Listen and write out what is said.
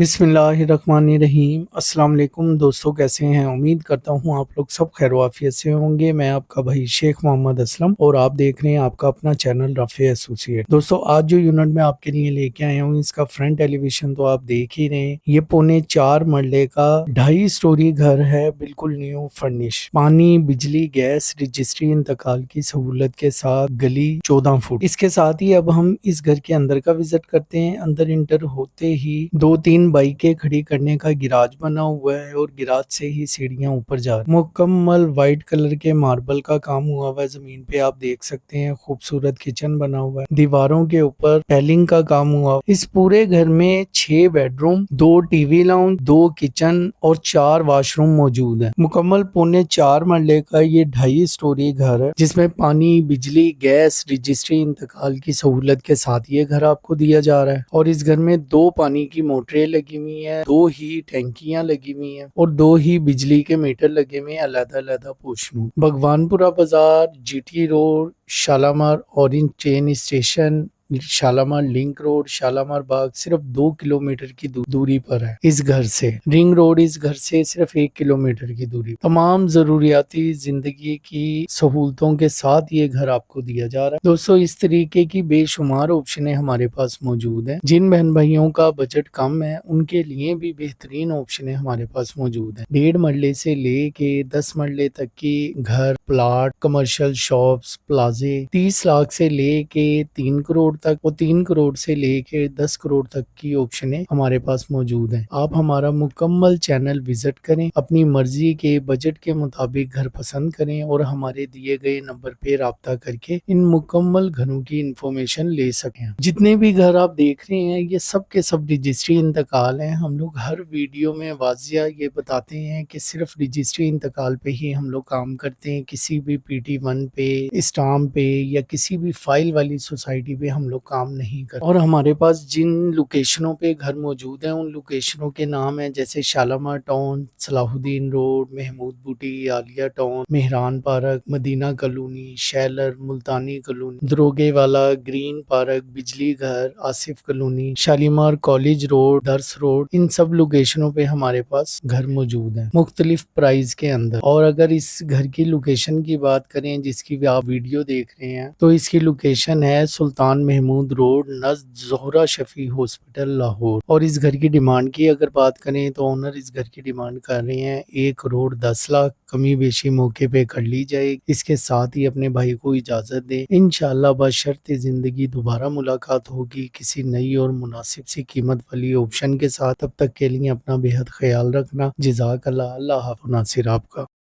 بسم اللہ الرحمن الرحیم۔ السلام علیکم دوستو، کیسے ہیں؟ امید کرتا ہوں آپ لوگ سب خیر و عافیت سے ہوں گے۔ میں آپ کا بھائی شیخ محمد اسلم اور آپ دیکھ رہے ہیں آپ کا اپنا چینل رافع ایسوسی ایٹ۔ دوستو آج جو یونٹ میں آپ کے لیے لے کے آیا ہوں، اس کا فرنٹ ایلیویشن تو آپ دیکھ ہی رہے ہیں۔ یہ 4.25 مرلے کا 2.5 سٹوری گھر ہے، بالکل نیو فرنش، پانی، بجلی، گیس، رجسٹری انتقال کی سہولت کے ساتھ، گلی 14 فٹ۔ اس کے ساتھ ہی اب ہم اس گھر کے اندر کا وزٹ کرتے ہیں۔ اندر انٹر ہوتے ہی 2-3 بائکیں کھڑی کرنے کا گراج بنا ہوا ہے اور گراج سے ہی سیڑھیاں اوپر جا رہی ہیں۔ مکمل وائٹ کلر کے ماربل کا کام ہوا ہوا ہے، زمین پہ آپ دیکھ سکتے ہیں۔ خوبصورت کچن بنا ہوا ہے، دیواروں کے اوپر ٹیلنگ کا کام ہوا۔ اس پورے گھر میں 6 bed room, 2 T V lounge, 2 kitchen اور 4 واش روم موجود ہیں۔ مکمل 4.25 مرلے کا یہ 2.5 سٹوری گھر ہے، جس میں پانی، بجلی، گیس، رجسٹری انتقال کی سہولت کے ساتھ یہ گھر آپ کو دیا جا رہا ہے۔ اور اس گھر میں 2 پانی کی موٹریں لگی ہوئی ہیں، 2 ہی ٹینکیاں لگی ہوئی ہیں اور 2 ہی بجلی کے میٹر لگے ہوئے ہیں، علیحدہ علیحدہ پوشن۔ بھگوان پورہ بازار، G T road, Shalamar orange train station, Shalamar link road, Shalamar Bagh صرف 2 کلومیٹر کی دوری پر ہے اس گھر سے۔ رنگ روڈ اس گھر سے صرف 1 کلومیٹر کی دوری۔ تمام ضروریاتی زندگی کی سہولتوں کے ساتھ یہ گھر آپ کو دیا جا رہا ہے۔ دوستو اس طریقے کی بے شمار آپشنیں ہمارے پاس موجود ہیں۔ جن بہن بھائیوں کا بجٹ کم ہے ان کے لیے بھی بہترین آپشنیں ہمارے پاس موجود ہیں۔ 1.5 مرلے سے لے کے 10 مرلے تک کی گھر، پلاٹ، کمرشل شاپس، پلازے، 30 لاکھ سے لے کے 3 کروڑ تک اور 3 کروڑ سے لے کے 10 کروڑ تک کی آپشنیں ہمارے پاس موجود ہیں۔ آپ ہمارا مکمل چینل وزٹ کریں، اپنی مرضی کے بجٹ کے مطابق گھر پسند کریں اور ہمارے دیے گئے نمبر پہ رابطہ کر کے ان مکمل گھروں کی انفارمیشن لے سکیں۔ جتنے بھی گھر آپ دیکھ رہے ہیں یہ سب کے سب رجسٹری انتقال ہیں۔ ہم لوگ ہر ویڈیو میں واضح یہ بتاتے ہیں کہ صرف رجسٹری انتقال پہ ہی ہم لوگ کام کرتے ہیں، کسی بھی PT1 پہ، اسٹامپ پہ یا کسی بھی فائل والی سوسائٹی پہ ہم لوگ کام نہیں کرتے۔ اور ہمارے پاس جن لوکیشنوں پہ گھر موجود ہیں ان لوکیشنوں کے نام ہیں جیسے شالامار ٹاؤن، صلاح الدین روڈ، محمود بوٹی، عالیہ ٹاؤن، مہران پارک، مدینہ کالونی، شیلر، ملتانی کالونی، دروگے والا، گرین پارک، بجلی گھر، Asif colony, Shalimar college road, درس روڈ، ان سب لوکیشنوں پہ ہمارے پاس گھر موجود ہیں مختلف پرائز کے اندر۔ اور اگر اس گھر کی لوکیشن کی بات کریں جس کی بھی آپ ویڈیو دیکھ رہے ہیں تو اس کی لوکیشن ہے سلطان محمود روڈ، نزد زہرہ شفیع ہاسپٹل، لاہور۔ اور اس گھر کی ڈیمانڈ کی اگر بات کریں تو اونر اس گھر کی ڈیمانڈ کر رہے ہیں 1,10,00,000۔ کمی بیشی موقع پہ کر لی جائے۔ اس کے ساتھ ہی اپنے بھائی کو اجازت دیں، انشاءاللہ بشرط زندگی دوبارہ ملاقات ہوگی کسی نئی اور مناسب سی قیمت والی آپشن کے ساتھ۔ تب تک کے لیے اپنا بے حد خیال رکھنا۔ جزاک اللہ، اللہ حافظ ناصر آپ کا۔